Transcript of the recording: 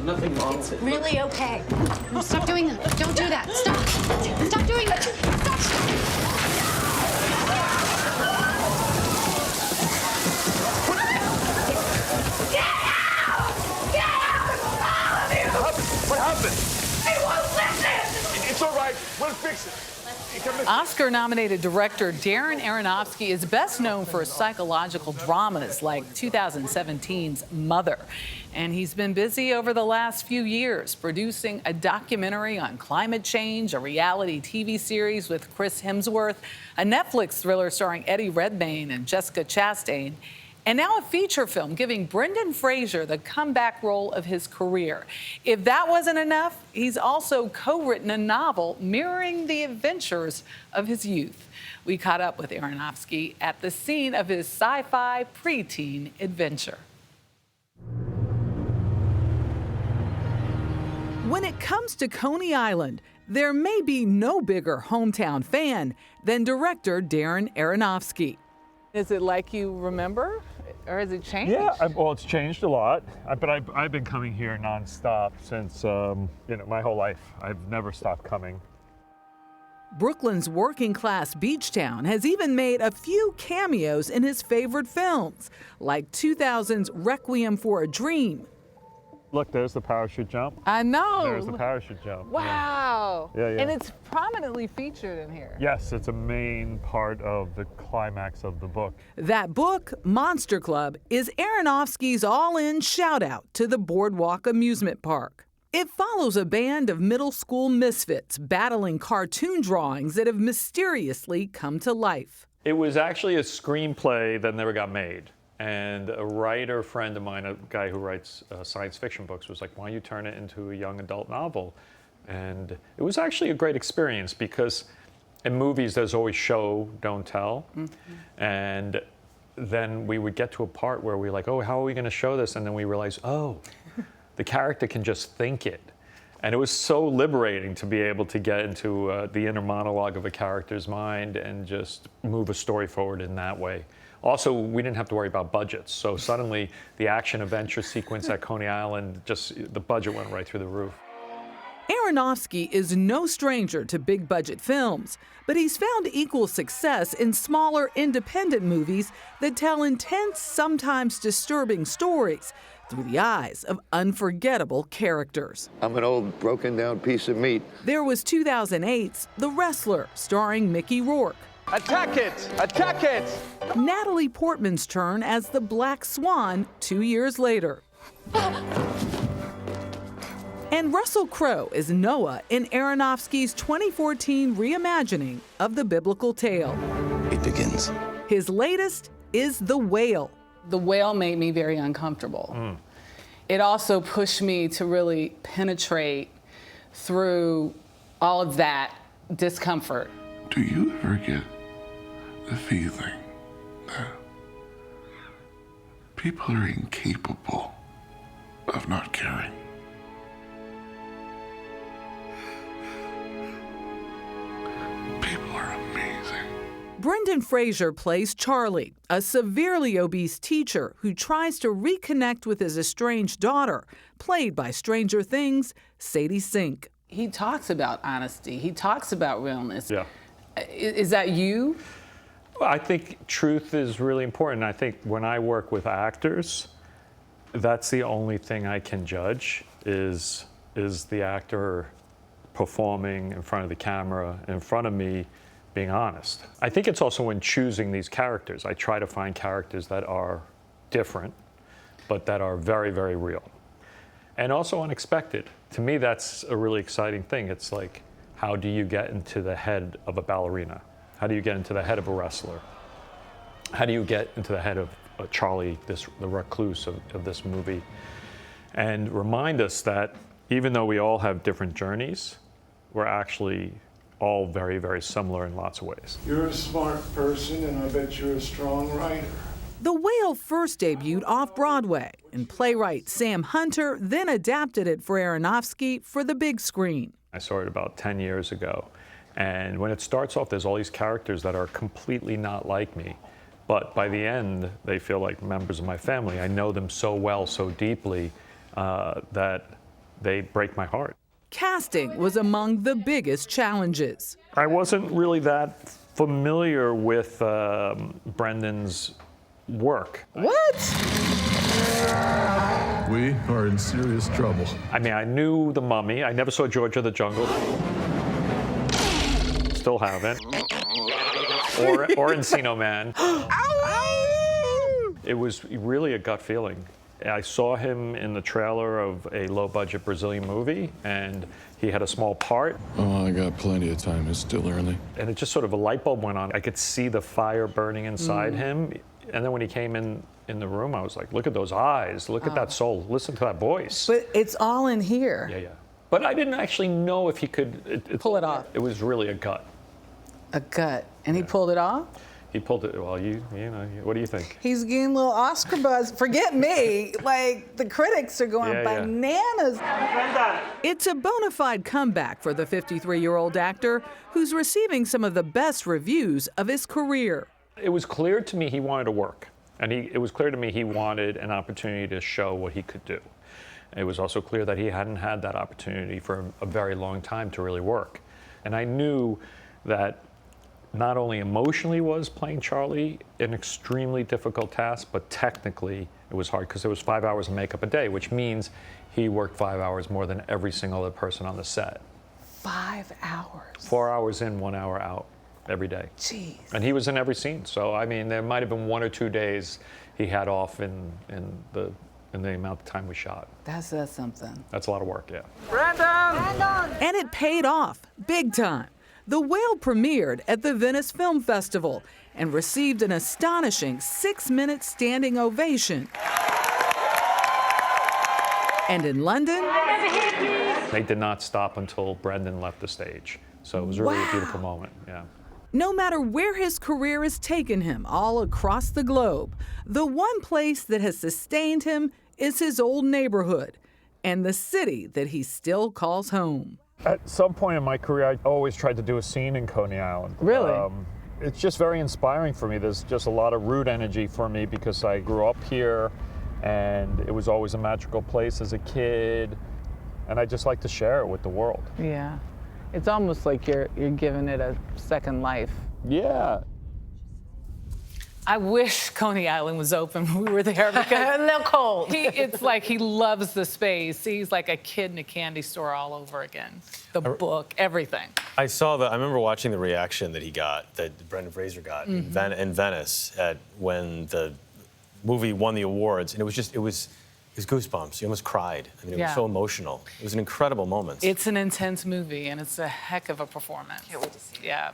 There's nothing wrong with it. Really okay. No, stop doing that. Don't do that. Stop. Stop doing that. Stop. Get out! Get out! All of you! What happened? He won't listen! It's all right. We'll fix it. Oscar-nominated director Darren Aronofsky is best known for psychological dramas like 2017's Mother. And he's been busy over the last few years producing a documentary on climate change, a reality TV series with Chris Hemsworth, a Netflix thriller starring Eddie Redmayne and Jessica Chastain, and now a feature film giving Brendan Fraser the comeback role of his career. If that wasn't enough, he's also co-written a novel mirroring the adventures of his youth. We caught up with Aronofsky at the scene of his sci-fi preteen adventure. When it comes to Coney Island, there may be no bigger hometown fan than director Darren Aronofsky. Is it like you remember, or has it changed? Yeah, well, it's changed a lot, but I've been coming here nonstop since my whole life. I've never stopped coming. Brooklyn's working-class beach town has even made a few cameos in his favorite films, like 2000's Requiem for a Dream. Look, there's the parachute jump. I know. There's the parachute jump. Wow. Yeah. And it's prominently featured in here. Yes, it's a main part of the climax of the book. That book, Monster Club, is Aronofsky's all-in shout-out to the Boardwalk amusement park. It follows a band of middle school misfits battling cartoon drawings that have mysteriously come to life. It was actually a screenplay that never got made. And a writer friend of mine, a guy who writes science fiction books, was like, why don't you turn it into a young adult novel? And it was actually a great experience because in movies, there's always show, don't tell. Mm-hmm. And then we would get to a part where we're like, oh, how are we going to show this? And then we realize, oh, the character can just think it. And it was so liberating to be able to get into the inner monologue of a character's mind and just move a story forward in that way. Also, we didn't have to worry about budgets. So suddenly, the action-adventure sequence at Coney Island, the budget went right through the roof. Aronofsky is no stranger to big-budget films, but he's found equal success in smaller, independent movies that tell intense, sometimes disturbing stories through the eyes of unforgettable characters. I'm an old, broken-down piece of meat. There was 2008's The Wrestler, starring Mickey Rourke. Attack it! Attack it! Natalie Portman's turn as the Black Swan 2 years later. And Russell Crowe is Noah in Aronofsky's 2014 reimagining of the biblical tale. It begins. His latest is The Whale. The Whale made me very uncomfortable. It also pushed me to really penetrate through all of that discomfort. Do you ever get the feeling that people are incapable of not caring? People are amazing. Brendan Fraser plays Charlie, a severely obese teacher who tries to reconnect with his estranged daughter, played by Stranger Things' Sadie Sink. He talks about honesty. He talks about realness. Yeah. Is that you? Well, I think truth is really important. I think when I work with actors, that's the only thing I can judge is the actor performing in front of the camera, in front of me, being honest. I think it's also when choosing these characters. I try to find characters that are different, but that are very, very real. And also unexpected. To me, that's a really exciting thing. It's like, how do you get into the head of a ballerina? How do you get into the head of a wrestler? How do you get into the head of Charlie, the recluse of this movie? And remind us that even though we all have different journeys, we're actually all very, very similar in lots of ways. You're a smart person, and I bet you're a strong writer. The Whale first debuted off-Broadway, and playwright Sam Hunter then adapted it for Aronofsky for the big screen. I saw it about 10 years ago, and when it starts off, there's all these characters that are completely not like me, but by the end, they feel like members of my family. I know them so well, so deeply, that they break my heart. Casting was among the biggest challenges. I wasn't really that familiar with Brendan's work. What? We are in serious trouble. I mean, I knew The Mummy. I never saw George of the Jungle. Still haven't. Or Encino Man. It was really a gut feeling. I saw him in the trailer of a low-budget Brazilian movie, and he had a small part. Oh, I got plenty of time. It's still early. And it just sort of a light bulb went on. I could see the fire burning inside him. And then when he came in the room, I was like, look at those eyes. Look at that soul. Listen to that voice. But it's all in here. Yeah. But I didn't actually know if he could Pull it off. It was really a gut. A gut. And he pulled it off? He pulled it. Well, you know, what do you think? He's getting a little Oscar buzz. Forget me. Like, the critics are going bananas. It's a bona fide comeback for the 53-year-old actor who's receiving some of the best reviews of his career. It was clear to me he wanted to work. And it was clear to me he wanted an opportunity to show what he could do. It was also clear that he hadn't had that opportunity for a very long time to really work. And I knew that not only emotionally was playing Charlie an extremely difficult task, but technically it was hard because there was 5 hours of makeup a day, which means he worked 5 hours more than every single other person on the set. 5 hours? 4 hours in, 1 hour out every day. Jeez. And he was in every scene. So, I mean, there might have been 1 or 2 days he had off in the amount of time we shot. That's something. That's a lot of work, yeah. Brendan! And it paid off, big time. The Whale premiered at the Venice Film Festival and received an astonishing 6-minute standing ovation. And in London, they did not stop until Brendan left the stage. So it was really a beautiful moment, yeah. No matter where his career has taken him all across the globe, the one place that has sustained him is his old neighborhood and the city that he still calls home. At some point in my career, I always tried to do a scene in Coney Island. Really? It's just very inspiring for me. There's just a lot of root energy for me because I grew up here and it was always a magical place as a kid. And I just like to share it with the world. Yeah. It's almost like you're giving it a second life. Yeah. I wish Coney Island was open when we were there because A little cold. it's like he loves the space. He's like a kid in a candy store all over again. The book, everything. I remember watching the reaction that he got, that Brendan Fraser got in Venice when the movie won the awards, and it was goosebumps. You almost cried. I mean, it was so emotional. It was an incredible moment. It's an intense movie, and it's a heck of a performance. Can't wait to see it. Yeah.